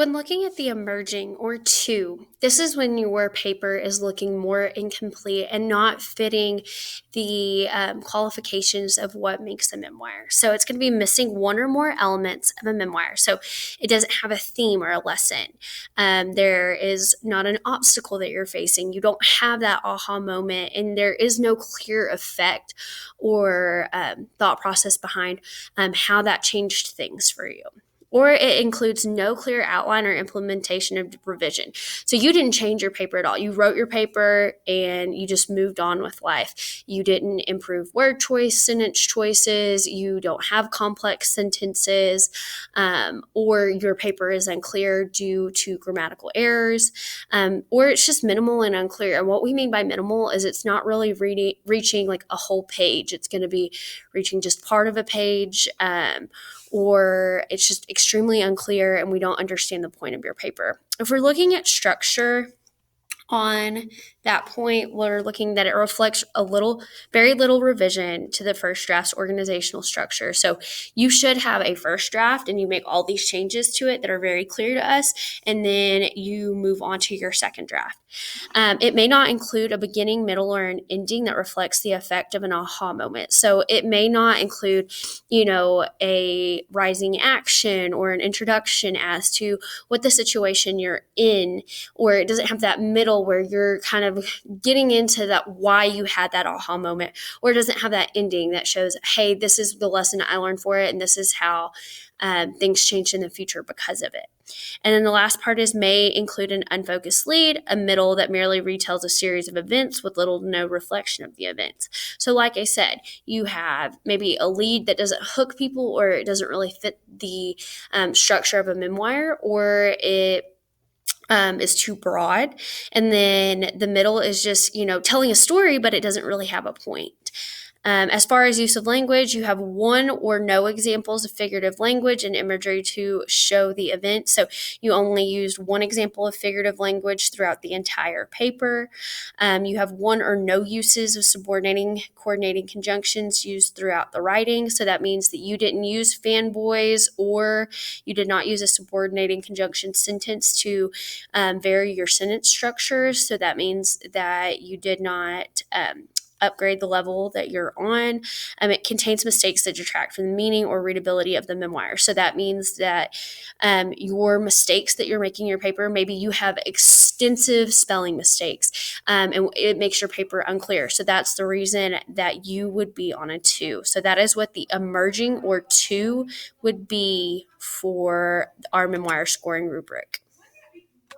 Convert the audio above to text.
When looking at the emerging or two, this is when your paper is looking more incomplete and not fitting the qualifications of what makes a memoir. So it's going to be missing one or more elements of a memoir. So it doesn't have a theme or a lesson. There is not an obstacle that you're facing. You don't have that aha moment, and there is no clear effect or thought process behind how that changed things for you, or it includes no clear outline or implementation of revision. So you didn't change your paper at all. You wrote your paper and you just moved on with life. You didn't improve word choice, sentence choices. You don't have complex sentences, or your paper is unclear due to grammatical errors, or it's just minimal and unclear. And what we mean by minimal is it's not really reaching like a whole page. It's going to be reaching just part of a page, or it's just extremely unclear and we don't understand the point of your paper. If we're looking at structure on that point, we're looking that it reflects very little revision to the first draft's organizational structure. So you should have a first draft and you make all these changes to it that are very clear to us, and then you move on to your second draft. It may not include a beginning, middle, or an ending that reflects the effect of an aha moment. So it may not include, a rising action or an introduction as to what the situation you're in, or it doesn't have that middle where you're kind of getting into that why you had that aha moment, or it doesn't have that ending that shows, hey, this is the lesson I learned for it, and this is how things change in the future because of it. And then the last part is may include an unfocused lead, a middle that merely retells a series of events with little to no reflection of the events. So like I said, you have maybe a lead that doesn't hook people, or it doesn't really fit the structure of a memoir, or it is too broad. And then the middle is just, telling a story, but it doesn't really have a point. As far as use of language, you have one or no examples of figurative language and imagery to show the event. So you only used one example of figurative language throughout the entire paper. You have one or no uses of subordinating, coordinating conjunctions used throughout the writing. So that means that you didn't use fanboys, or you did not use a subordinating conjunction sentence to vary your sentence structures. So that means that you did not upgrade the level that you're on. It contains mistakes that detract from the meaning or readability of the memoir. So that means that your mistakes that you're making in your paper, maybe you have extensive spelling mistakes, and it makes your paper unclear. So that's the reason that you would be on a 2. So that is what the emerging or 2 would be for our memoir scoring rubric.